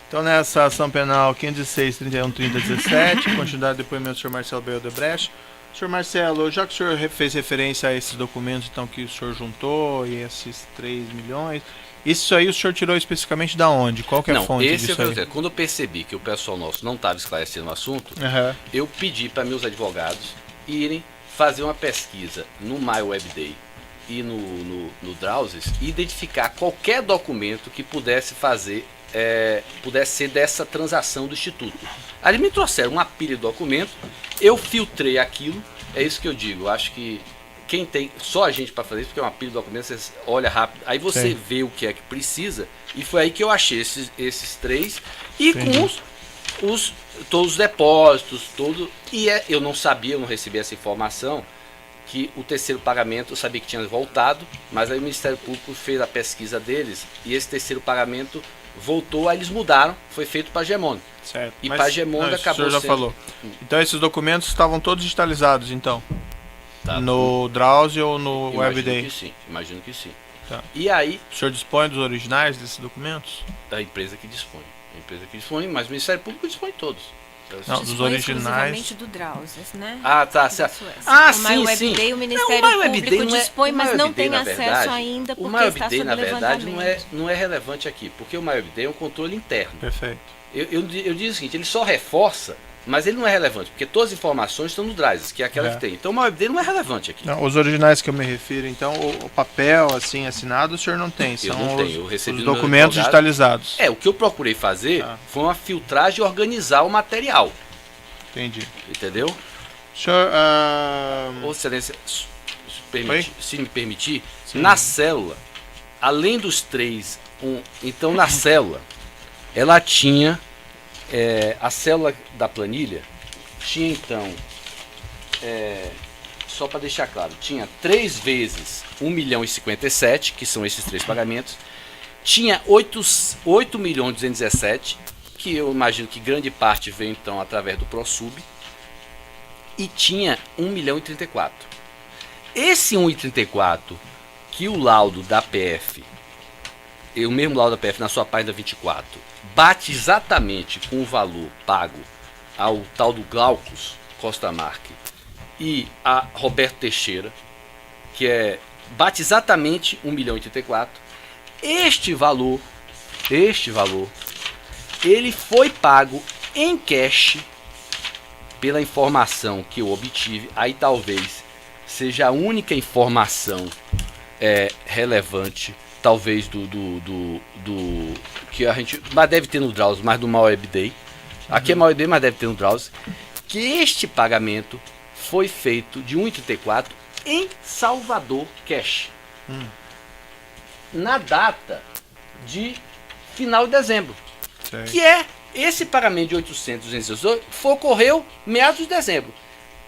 Então, nessa ação penal 506-31-30-17, continuidade do depoimento do senhor Marcelo B. Odebrecht. Senhor Marcelo, já que o senhor fez referência a esses documentos então, que o senhor juntou e esses 3 milhões, isso aí o senhor tirou especificamente da onde? Qual que é a fonte disso aí? Quando eu percebi que o pessoal nosso não estava esclarecendo o assunto, eu pedi para meus advogados irem fazer uma pesquisa no MyWebDay e no Drowsys e identificar qualquer documento que pudesse ser dessa transação do Instituto. Aí eles me trouxeram uma pilha de documentos, eu filtrei aquilo, é isso que eu digo, eu acho que quem tem, só a gente para fazer isso, porque é uma pilha de documentos, você olha rápido, aí você vê o que é que precisa, e foi aí que eu achei esses 3, e com todos os depósitos, eu não sabia, eu não recebi essa informação, que o terceiro pagamento, eu sabia que tinha voltado, mas aí o Ministério Público fez a pesquisa deles, e esse terceiro pagamento voltou, aí eles mudaram, foi feito para Gemone. Certo. E para Gemone acabou o senhor já falou. Então esses documentos estavam todos digitalizados, então? Tá, no Drowsy ou no WebDay? Imagino que sim. Tá. E aí... O senhor dispõe dos originais desses documentos? Da empresa que dispõe. Mas o Ministério Público dispõe todos. Não, dos originais. Do Drowsys, né? Ah, tá, certo. O MyWebDay, o Ministério Público dispõe, mas não tem acesso ainda porque está sob levantamento. O MyWebDay, na verdade, não é relevante aqui, porque o MyWebDay é um controle interno. Perfeito. Eu digo o seguinte, ele só reforça, mas ele não é relevante, porque todas as informações estão no Drowsys, que é aquela que tem. Então o MyWebDay não é relevante aqui. Não, os originais que eu me refiro, então, o papel assim assinado, o senhor não tem. Eu não tenho, eu recebi os documentos digitalizados. O que eu procurei fazer foi uma filtragem e organizar o material. Entendi. Entendeu? Senhor, Ô, Excelência, se me permitir, na célula, além dos 3, então na célula, ela tinha, a célula da planilha, tinha então, só para deixar claro, tinha 3 vezes 1.057.000, que são esses 3 pagamentos, tinha 8.217.000, que eu imagino que grande parte veio então através do ProSub, e tinha 1.034.000. Esse 1.034.000 que o laudo da PF, o mesmo laudo da PF na sua página 24, bate exatamente com o valor pago ao tal do Glaucus Costa Marque e a Roberto Teixeira, que bate exatamente 1.034.000. Este valor, ele foi pago em cash pela informação que eu obtive. Aí talvez seja a única informação relevante, talvez do que a gente, mas deve ter no Drowsy, mas do MyWebDay. Aqui é MyWebDay, mas deve ter no Drowsy, que este pagamento foi feito de 1,34 em Salvador Cash. Na data de final de dezembro. Certo. Que esse pagamento de 800, ocorreu meados de dezembro.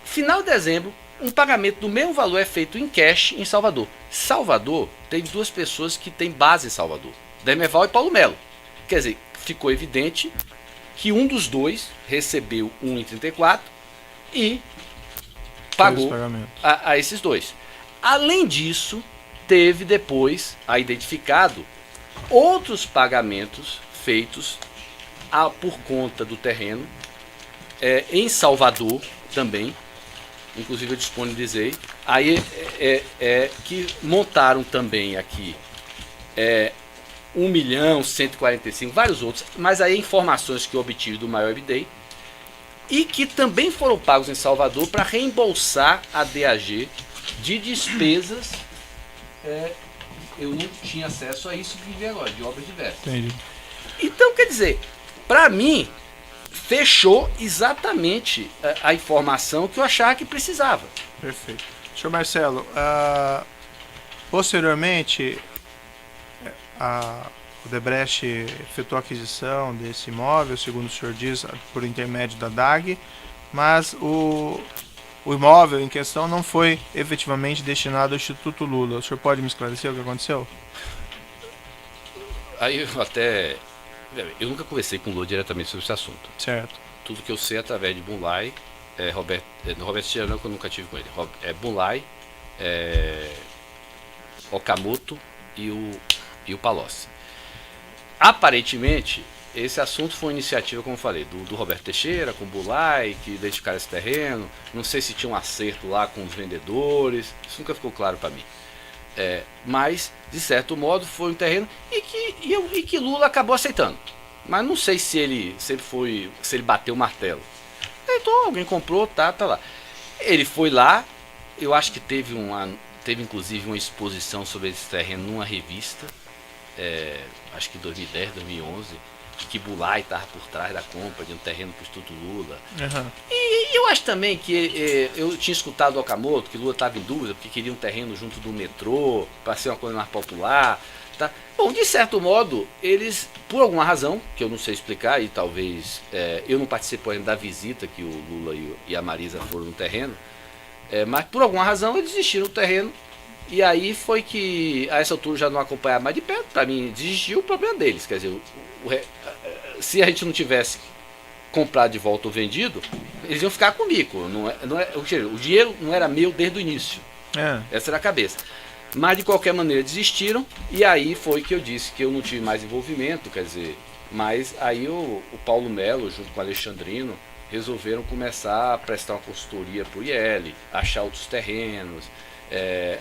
Final de dezembro, um pagamento do mesmo valor é feito em cash em Salvador. Salvador tem 2 pessoas que têm base em Salvador, Demerval e Paulo Melo. Quer dizer, ficou evidente que um dos 2 recebeu 1,34 e pagou a esses 2. Além disso, teve depois identificado outros pagamentos feitos por conta do terreno em Salvador também, inclusive eu disponibilizei, aí que montaram também aqui 1.145.000, vários outros, mas aí informações que eu obtive do MyWebDay e que também foram pagos em Salvador para reembolsar a DAG de despesas. Eu não tinha acesso a isso que vi agora, de obras diversas. Entendi. Então, quer dizer, para mim, fechou exatamente a informação que eu achava que precisava. Perfeito. Senhor Marcelo, posteriormente, o Odebrecht efetuou a aquisição desse imóvel, segundo o senhor diz, por intermédio da DAG, mas o imóvel em questão não foi efetivamente destinado ao Instituto Lula. O senhor pode me esclarecer o que aconteceu? Aí eu nunca conversei com o Lula diretamente sobre esse assunto. Certo. Tudo que eu sei através de Bunlai, Roberto Teixeira não, que eu nunca tive com ele. Bunlai, Okamoto e o Palocci. Aparentemente, esse assunto foi uma iniciativa, como eu falei, do Roberto Teixeira, com o Bulay, que identificaram esse terreno. Não sei se tinha um acerto lá com os vendedores, isso nunca ficou claro para mim. Mas, de certo modo, foi um terreno e que Lula acabou aceitando. Mas não sei se ele bateu o martelo. Então alguém comprou, tá lá. Ele foi lá, eu acho que teve inclusive uma exposição sobre esse terreno numa revista, acho que 2010, 2011, que Bulay estava por trás da compra de um terreno para o Instituto Lula. Uhum. E eu acho também que eu tinha escutado do Okamoto que Lula estava em dúvida porque queria um terreno junto do metrô para ser uma coisa mais popular. Tá? Bom, de certo modo, eles, por alguma razão, que eu não sei explicar, e talvez eu não participei ainda da visita que o Lula e a Marisa foram no terreno, mas por alguma razão eles desistiram do terreno. E aí foi que, a essa altura, já não acompanhava mais de perto. Para mim, desistiu, o problema deles. Quer dizer, se a gente não tivesse comprado de volta ou vendido, eles iam ficar comigo. O dinheiro não era meu desde o início. Essa era a cabeça. Mas, de qualquer maneira, desistiram. E aí foi que eu disse que eu não tive mais envolvimento. Quer dizer, mas aí o Paulo Melo, junto com o Alexandrino, resolveram começar a prestar uma consultoria para o IEL, achar outros terrenos.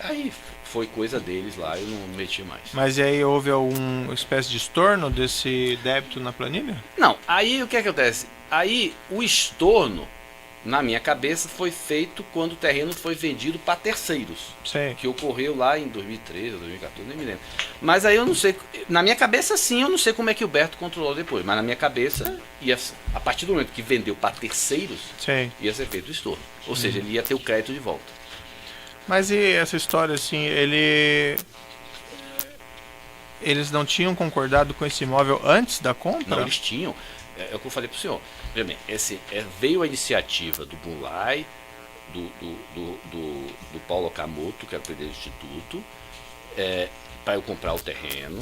Aí foi coisa deles lá, eu não meti mais. Mas e aí houve alguma espécie de estorno desse débito na planilha? Não, aí o que acontece? Aí o estorno, na minha cabeça, foi feito quando o terreno foi vendido para terceiros. Sei. Que ocorreu lá em 2013 ou 2014, nem me lembro. Mas aí eu não sei, na minha cabeça sim, eu não sei como é que o Berto controlou depois, mas na minha cabeça, a partir do momento que vendeu para terceiros, sei, ia ser feito o estorno. Ou seja, ele ia ter o crédito de volta. Mas e essa história, assim, eles não tinham concordado com esse imóvel antes da compra? Não, eles tinham. É o que eu falei para o senhor. Veja bem, veio a iniciativa do Bulay, do Paulo Okamoto, que era o presidente do Instituto, para eu comprar o terreno.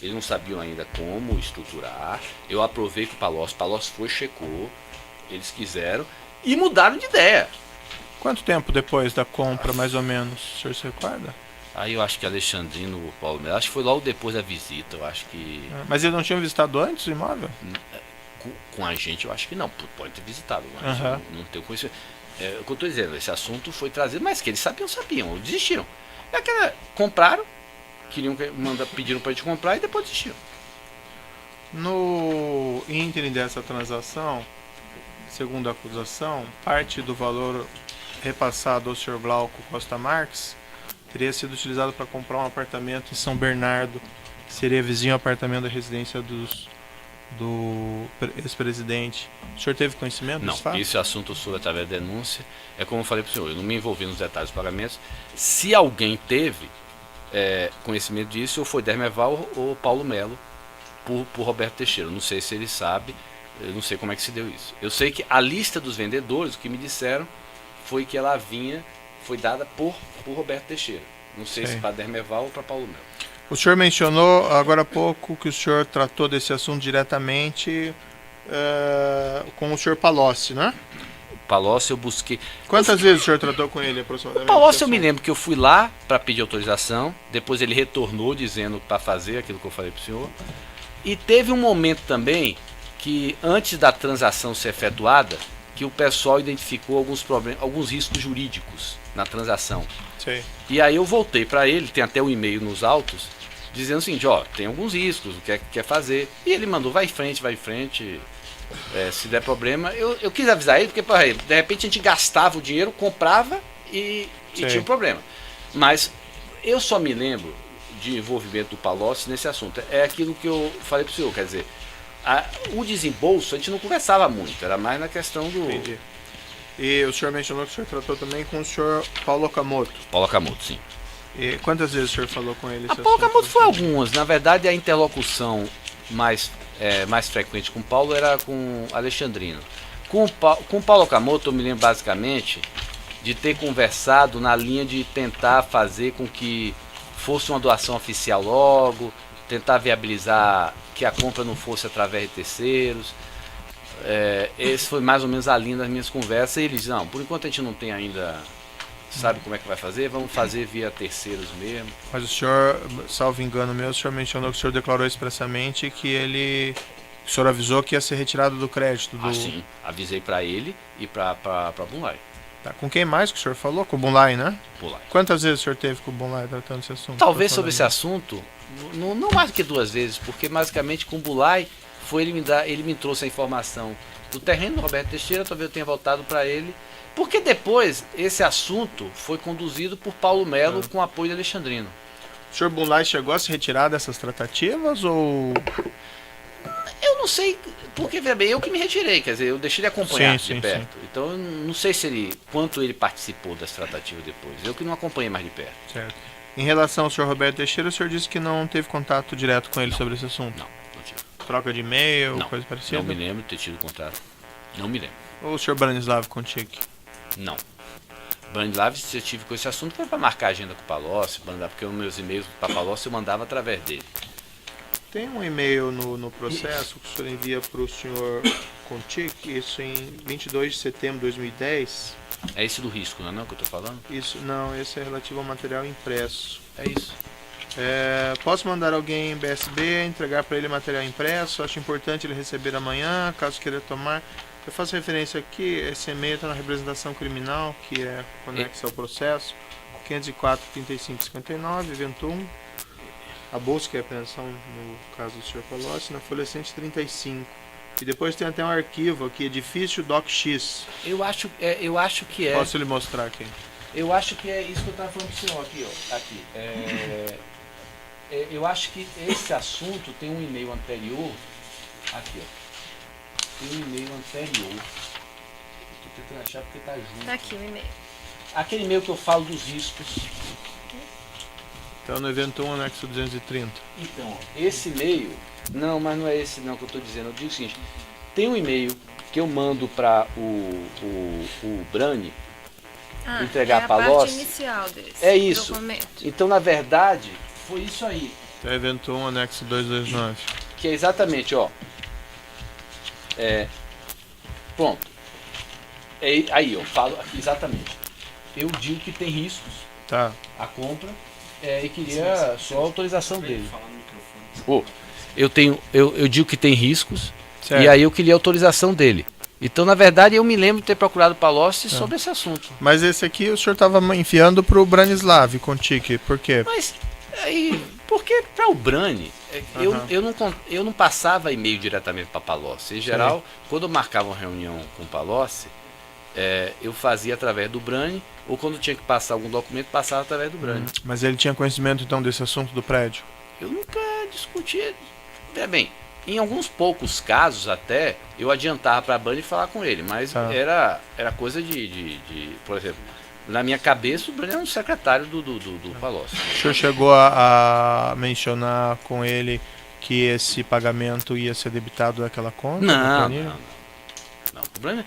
Eles não sabiam ainda como estruturar. Eu aprovei com o Palocci foi, checou, eles quiseram e mudaram de ideia. Quanto tempo depois da compra, mais ou menos, o senhor se recorda? Aí eu acho que Alexandrino, o Paulo Melo, acho que foi logo depois da visita, eu acho que... Mas eles não tinham visitado antes o imóvel? Com a gente, eu acho que não, pode ter visitado, mas não tenho conhecimento. O que eu estou dizendo, esse assunto foi trazido, mas que eles sabiam, desistiram. Compraram, pediram para a gente comprar e depois desistiram. No ínterim dessa transação, segundo a acusação, parte do valor repassado ao Sr. Glauco Costa Marques teria sido utilizado para comprar um apartamento em São Bernardo, que seria vizinho ao apartamento da residência do ex-presidente. O senhor teve conhecimento desse fato? Não, esse assunto soube através da denúncia. É como eu falei para o senhor, eu não me envolvi nos detalhes dos pagamentos. Se alguém teve conhecimento disso, ou foi Dermeval ou Paulo Melo, por Roberto Teixeira. Não sei se ele sabe, eu não sei como é que se deu isso. Eu sei que a lista dos vendedores, o que me disseram, foi que ela foi dada por Roberto Teixeira. Não sei se para Dermeval ou para Paulo Melo. O senhor mencionou agora há pouco que o senhor tratou desse assunto diretamente com o senhor Palocci, né? O Palocci eu busquei... Quantas vezes o senhor tratou com ele aproximadamente? O Palocci eu me lembro que eu fui lá para pedir autorização, depois ele retornou dizendo para fazer aquilo que eu falei para o senhor. E teve um momento também que antes da transação ser efetuada, que o pessoal identificou alguns problemas, alguns riscos jurídicos na transação. Sim. E aí eu voltei para ele, tem até um e-mail nos autos, dizendo assim, tem alguns riscos, o que quer fazer. E ele mandou, vai em frente, se der problema. Eu quis avisar ele, porque de repente a gente gastava o dinheiro, comprava e tinha um problema. Mas eu só me lembro de envolvimento do Palocci nesse assunto. É aquilo que eu falei para o senhor, quer dizer, o desembolso a gente não conversava muito, era mais na questão do... Entendi. E o senhor mencionou que o senhor tratou também com o senhor Paulo Okamoto. Paulo Okamoto, sim. E quantas vezes o senhor falou com ele? Paulo Okamoto foi algumas. Na verdade, a interlocução mais frequente com o Paulo era com Alexandrino. Com o Paulo Okamoto, eu me lembro basicamente de ter conversado na linha de tentar fazer com que fosse uma doação oficial logo, tentar viabilizar que a compra não fosse através de terceiros. Esse foi mais ou menos a linha das minhas conversas. E eles dizem, não, por enquanto a gente não tem ainda, sabe como é que vai fazer, vamos fazer via terceiros mesmo. Mas o senhor, salvo engano meu, o senhor mencionou que o senhor declarou expressamente que ele O senhor avisou que ia ser retirado do crédito do... Sim, avisei para ele e para Bunlai. Tá. Com quem mais que o senhor falou? Com o Bunlai, né? Bunlai. Quantas vezes o senhor teve com o Bunlai tratando esse assunto? Talvez sobre esse assunto, não mais do que 2 vezes, porque basicamente com o Bunlai ele me trouxe a informação do terreno do Roberto Teixeira, talvez eu tenha voltado para ele, porque depois esse assunto foi conduzido por Paulo Melo com apoio de Alexandrino. O senhor Bunlai chegou a se retirar dessas tratativas ou... Eu não sei, porque veja bem, eu que me retirei, quer dizer, eu deixei ele acompanhar de perto. Sim. Então eu não sei quanto ele participou das tratativas depois. Eu que não acompanhei mais de perto. Certo. Em relação ao senhor Roberto Teixeira, o senhor disse que não teve contato direto com ele sobre esse assunto? Não tive. Troca de e-mail, coisa parecida? Não me lembro de ter tido contato. Não me lembro. Ou o senhor Branislav contigo? Não. Branislav, se eu tive com esse assunto, foi para marcar a agenda com o Palocci, porque os meus e-mails para o Palocci eu mandava através dele. Tem um e-mail no processo que o senhor envia para o senhor Contic, isso em 22 de setembro de 2010. É esse do risco, não é que eu estou falando? Isso, não, esse é relativo ao material impresso. É isso. Posso mandar alguém em BSB, entregar para ele material impresso, acho importante ele receber amanhã, caso queira tomar. Eu faço referência aqui, esse e-mail está na representação criminal, que é conexa ao processo, 504-3559, evento 1. A busca e apreensão, no caso do senhor Palocci, na folha 135. E depois tem até um arquivo aqui, edifício DocX. Eu acho que é. Posso lhe mostrar aqui? Eu acho que é isso que eu estava falando para o senhor aqui, ó. Aqui. Eu acho que esse assunto tem um e-mail anterior. Aqui, ó. Tem um e-mail anterior. Estou tentando achar porque está junto. Tá aqui o e-mail. Aquele e-mail que eu falo dos riscos. Então no evento 1, anexo 230. Então, ó, esse e-mail... Não, mas não é esse não que eu estou dizendo. Eu digo o seguinte, tem um e-mail que eu mando para o Brani entregar para a Palocci. É a parte inicial desse é isso. documento. Então, na verdade, foi isso aí. Então, evento 1, anexo 229. Que é exatamente, ó. Pronto. Aí, eu falo aqui exatamente. Eu digo que tem riscos. Tá. A compra. E queria só a autorização dele. Eu digo que tem riscos. Certo. E aí eu queria a autorização dele. Então, na verdade, eu me lembro de ter procurado o Palocci sobre esse assunto. Mas esse aqui o senhor estava enviando para o Branislav Contic, por quê? Mas, porque para o Brani, eu não passava e-mail diretamente para Palocci. Em geral, quando eu marcava uma reunião com o Palocci, eu fazia através do Brani, ou quando tinha que passar algum documento, passava através do Brani. Mas ele tinha conhecimento, então, desse assunto do prédio? Eu nunca discuti. Bem, em alguns poucos casos até, eu adiantava para a Brani falar com ele, mas era coisa por exemplo, na minha cabeça o Brani era um secretário do Palocci. O senhor chegou a mencionar com ele que esse pagamento ia ser debitado daquela conta? Não. O Brani...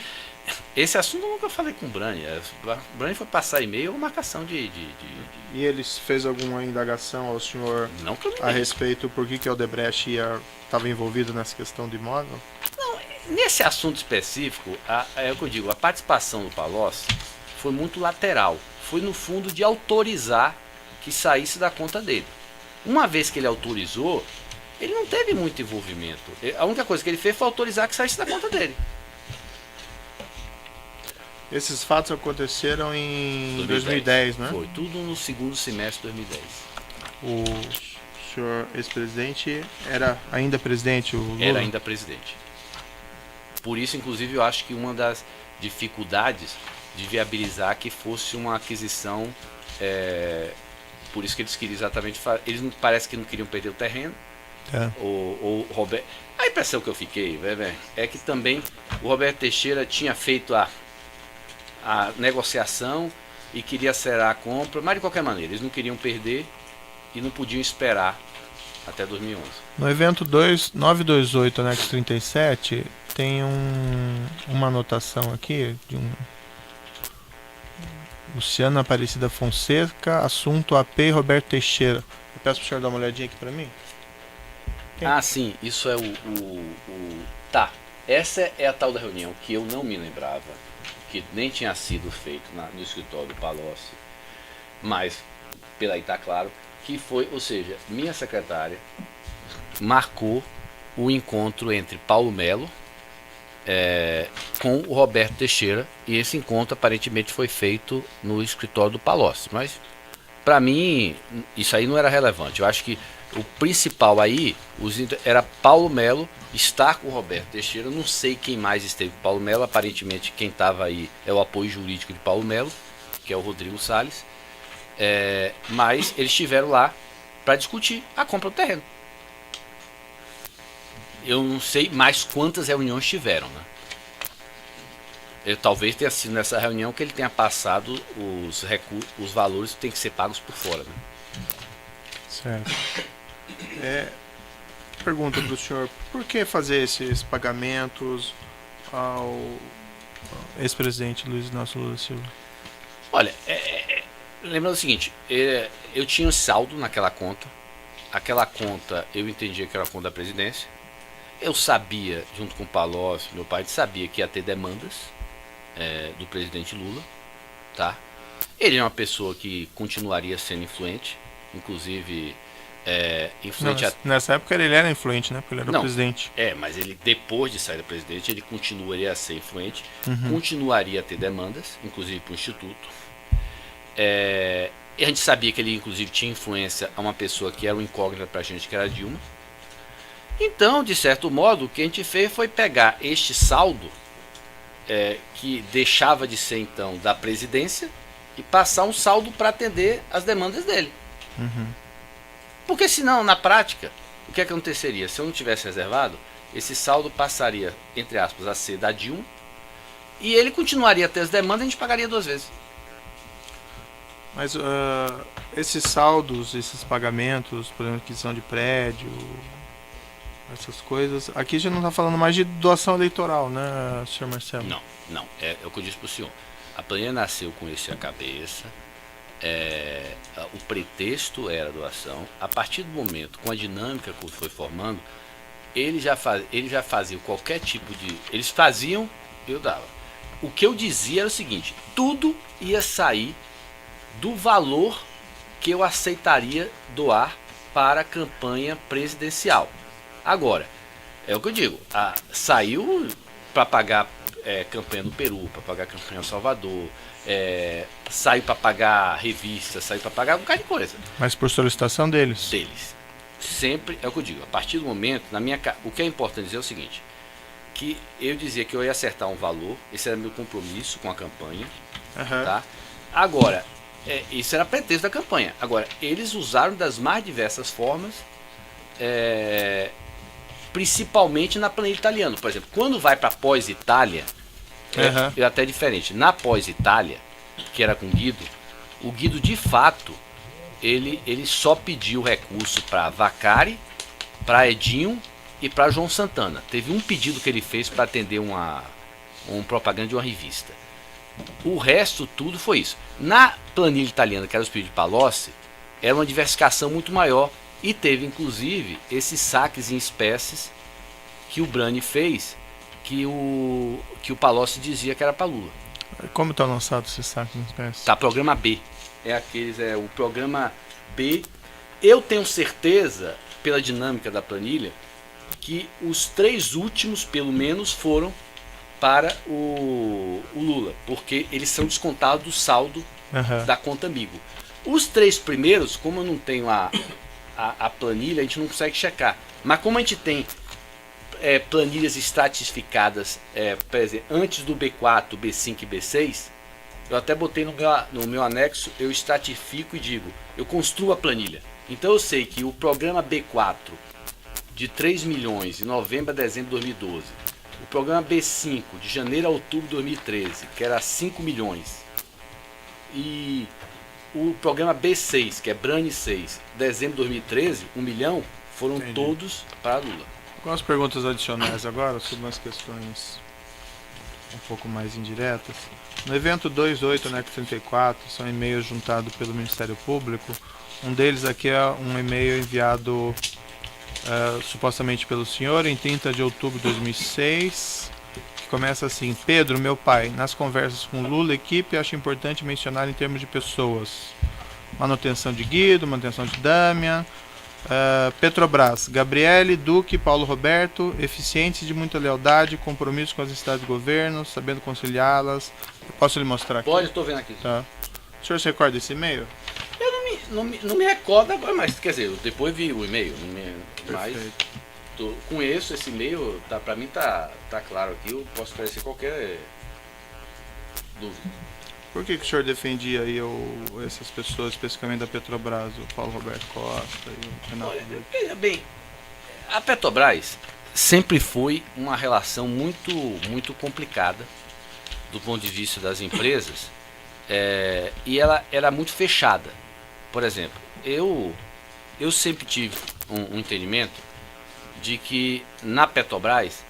Esse assunto eu nunca falei com o Brani. O Brani foi passar e-mail ou marcação de... E ele fez alguma indagação ao senhor a respeito por que a Odebrecht estava envolvido nessa questão do imóvel? Não, nesse assunto específico, é o que eu digo, a participação do Palocci foi muito lateral. Foi no fundo de autorizar que saísse da conta dele. Uma vez que ele autorizou, ele não teve muito envolvimento. A única coisa que ele fez foi autorizar que saísse da conta dele. Esses fatos aconteceram em 2010, né? Foi, tudo no segundo semestre de 2010. O senhor ex-presidente era ainda presidente, o Lula? Era ainda presidente. Por isso, inclusive, eu acho que uma das dificuldades de viabilizar que fosse uma aquisição, por isso que eles queriam exatamente fazer, eles parece que não queriam perder o terreno, o Roberto... A impressão que eu fiquei, é que também o Roberto Teixeira tinha feito a negociação e queria acelerar a compra, mas de qualquer maneira, eles não queriam perder e não podiam esperar até 2011. No evento 928, anexo 37, tem uma anotação aqui de Luciana Aparecida Fonseca, assunto AP Roberto Teixeira. Eu peço para o senhor dar uma olhadinha aqui para mim. Sim, isso é Tá, essa é a tal da reunião que eu não me lembrava, que nem tinha sido feito no escritório do Palocci, mas, pela aí tá claro, que foi, ou seja, minha secretária marcou o encontro entre Paulo Melo com o Roberto Teixeira, e esse encontro aparentemente foi feito no escritório do Palocci, mas para mim isso aí não era relevante. Eu acho que o principal aí era Paulo Melo estar com o Roberto Teixeira. Eu não sei quem mais esteve com o Paulo Melo, aparentemente quem estava aí é o apoio jurídico de Paulo Melo, que é o Rodrigo Salles, mas eles estiveram lá para discutir a compra do terreno. Eu não sei mais quantas reuniões tiveram, né? Talvez tenha sido nessa reunião que ele tenha passado os valores que têm que ser pagos por fora, né? Certo. Pergunta para o senhor, por que fazer esses pagamentos ao ex-presidente Luiz Inácio Lula da Silva? Olha, lembrando o seguinte, eu tinha um saldo naquela conta. Aquela conta eu entendia que era a conta da presidência. Eu sabia, junto com o Palocci, meu pai, sabia que ia ter demandas do presidente Lula, tá? Ele é uma pessoa que continuaria sendo influente, inclusive influente. Não, nessa época ele era influente, né? Porque ele era o presidente. Mas ele, depois de sair da presidente, ele continuaria a ser influente, continuaria a ter demandas, inclusive para o Instituto. E a gente sabia que ele, inclusive, tinha influência a uma pessoa que era uma incógnita para a gente, que era a Dilma. Então, de certo modo, o que a gente fez foi pegar este saldo, que deixava de ser, então, da presidência, e passar um saldo para atender as demandas dele. Porque senão, na prática, o que aconteceria? Se eu não tivesse reservado, esse saldo passaria, entre aspas, a ser da Dilma, e ele continuaria a ter as demandas e a gente pagaria 2 vezes. Mas esses saldos, esses pagamentos, por exemplo, aquisição de prédio, essas coisas, aqui já não está falando mais de doação eleitoral, né, senhor Marcelo? Não. É o que eu disse para o senhor. A planilha nasceu com isso à cabeça. O pretexto era a doação. A partir do momento, com a dinâmica que foi formando, eles já faziam qualquer tipo de... Eles faziam, eu dava. O que eu dizia era o seguinte: tudo ia sair do valor que eu aceitaria doar para a campanha presidencial. Agora, é o que eu digo, saiu para pagar campanha no Peru, para pagar campanha no Salvador, saiu para pagar revista, saiu para pagar um bocado de coisa. Mas por solicitação deles? Deles. Sempre é o que eu digo, a partir do momento, o que é importante dizer é o seguinte, que eu dizia que eu ia acertar um valor, esse era meu compromisso com a campanha, tá? Agora, isso era pretexto da campanha. Agora, eles usaram das mais diversas formas, principalmente na planilha italiana. Por exemplo, quando vai para pós-Itália, é até diferente. Na pós-Itália, que era com o Guido de fato, ele só pediu recurso para Vacari, para Edinho e para João Santana. Teve um pedido que ele fez para atender uma propaganda de uma revista. O resto tudo foi isso. Na planilha italiana, que era os pedidos de Palocci, era uma diversificação muito maior. E teve, inclusive, esses saques em espécies que o Brani fez, que o Palocci dizia que era para Lula. Como está lançado esses saques em espécies? Tá, programa B. O programa B. Eu tenho certeza, pela dinâmica da planilha, que os 3 últimos, pelo menos, foram para o Lula, porque eles são descontados do saldo da conta amigo. Os 3 primeiros, como eu não tenho a planilha, a gente não consegue checar. Mas como a gente tem planilhas estratificadas, por exemplo, antes do B4, B5 e B6, eu até botei no meu anexo, eu estratifico e digo, eu construo a planilha. Então eu sei que o programa B4, de 3 milhões, de novembro a dezembro de 2012, o programa B5, de janeiro a outubro de 2013, que era 5 milhões, e o programa B6, que é Brani 6, dezembro de 2013, 1 milhão, foram todos para Lula. Algumas perguntas adicionais agora, sobre umas questões um pouco mais indiretas. No evento 28, anexo 34, são e-mails juntados pelo Ministério Público. Um deles aqui é um e-mail enviado supostamente pelo senhor em 30 de outubro de 2006, que começa assim: Pedro, meu pai, nas conversas com Lula, equipe, acho importante mencionar em termos de pessoas: manutenção de Guido, manutenção de Damian, Petrobras, Gabriele, Duque, Paulo Roberto, eficientes de muita lealdade, compromisso com as entidades de governo, sabendo conciliá-las. Posso lhe mostrar aqui? Pode, estou vendo aqui. Tá. O senhor se recorda desse e-mail? Eu não me recordo agora, mas quer dizer, eu depois vi o e-mail. Mas conheço esse e-mail, para mim tá claro aqui, eu posso esclarecer qualquer dúvida. Por que o senhor defendia aí essas pessoas, especificamente da Petrobras, o Paulo Roberto Costa e o Renato? Olha, veja bem, a Petrobras sempre foi uma relação muito complicada do ponto de vista das empresas, e ela era muito fechada. Por exemplo, eu sempre tive um entendimento de que na Petrobras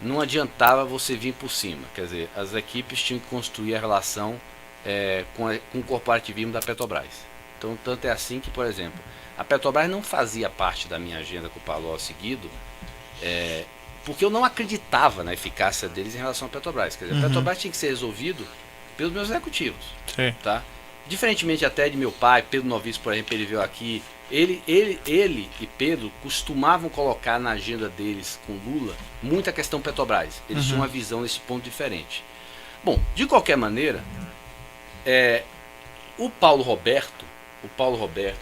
não adiantava você vir por cima, quer dizer, as equipes tinham que construir a relação com o corporativismo da Petrobras. Então, tanto é assim que, por exemplo, a Petrobras não fazia parte da minha agenda com o Paulo seguido, porque eu não acreditava na eficácia deles em relação à Petrobras. Quer dizer, a Petrobras tinha que ser resolvido pelos meus executivos. Sim. Tá? Diferentemente até de meu pai, Pedro Noviço, por exemplo, ele veio aqui, ele e Pedro costumavam colocar na agenda deles com Lula muita questão Petrobras. Eles tinham uma visão nesse ponto diferente. Bom, de qualquer maneira, o Paulo Roberto,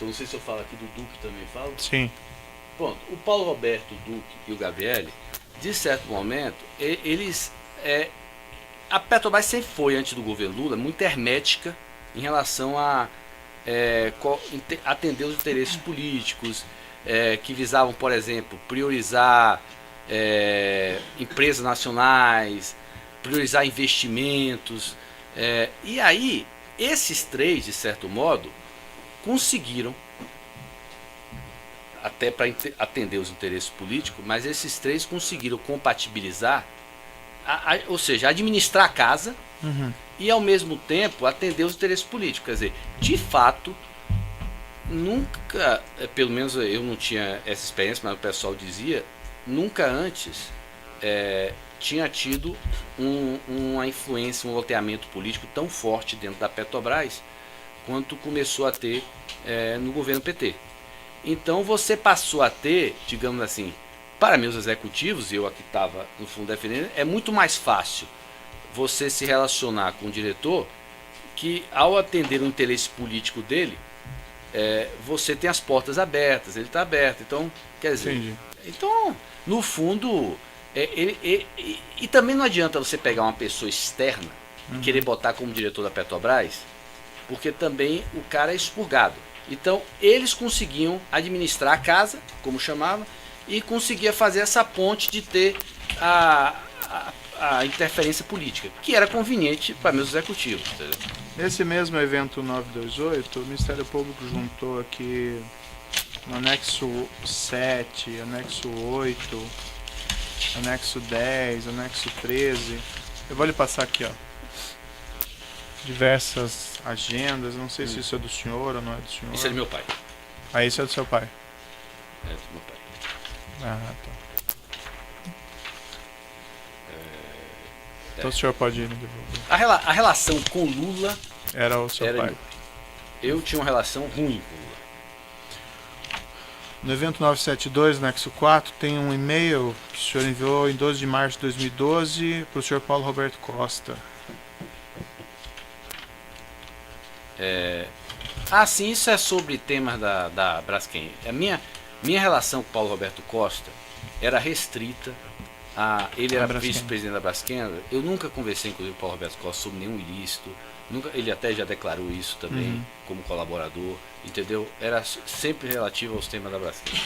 não sei se eu falo aqui do Duque também, falo? Sim. Pronto, o Paulo Roberto, o Duque e o Gabriele, de certo momento, eles... a Petrobras sempre foi, antes do governo Lula, muito hermética em relação a atender os interesses políticos, que visavam, por exemplo, priorizar empresas nacionais, priorizar investimentos. E aí, esses três, de certo modo, conseguiram, até para atender os interesses políticos, mas esses três conseguiram compatibilizar, ou seja, administrar a casa e, ao mesmo tempo, atender os interesses políticos. Quer dizer, de fato, nunca, pelo menos eu não tinha essa experiência, mas o pessoal dizia, nunca antes tinha tido uma influência, um loteamento político tão forte dentro da Petrobras quanto começou a ter no governo PT. Então você passou a ter, digamos assim, para meus executivos, eu aqui estava no fundo defendendo, é muito mais fácil você se relacionar com o diretor que, ao atender o interesse político dele, você tem as portas abertas, ele está aberto. Então, quer dizer, Entendi. Então, no fundo, e também não adianta você pegar uma pessoa externa e querer botar como diretor da Petrobras, porque também o cara é expurgado. Então, eles conseguiam administrar a casa, como chamava, e conseguia fazer essa ponte de ter a interferência política, que era conveniente para meus executivos. Entendeu? Nesse mesmo evento 928, o Ministério Público juntou aqui no anexo 7, anexo 8, anexo 10, anexo 13. Eu vou lhe passar aqui, ó. Diversas agendas, não sei se isso é do senhor ou não é do senhor. Isso é do meu pai. Ah, isso é do seu pai. É do meu pai. Ah, tá. Então o senhor pode ir me devolver. A relação com Lula Era o seu pai. Eu tinha uma relação ruim com Lula. No evento 972, anexo 4, tem um e-mail que o senhor enviou em 12 de março de 2012 para o senhor Paulo Roberto Costa. Sim, isso é sobre temas da Braskem. A minha relação com o Paulo Roberto Costa era restrita. Ele era vice-presidente da Braskem. Eu nunca conversei, inclusive, com o Paulo Roberto Costa sobre nenhum ilícito. Ele até já declarou isso também, como colaborador. Entendeu? Era sempre relativo aos temas da Braskem.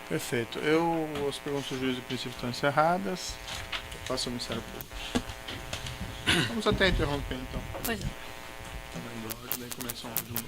Perfeito. As perguntas do juiz de princípio estão encerradas. Eu passo ao Ministério Público. Vamos até interromper, então. Pois é. Tá indo, daí começa um áudio novo.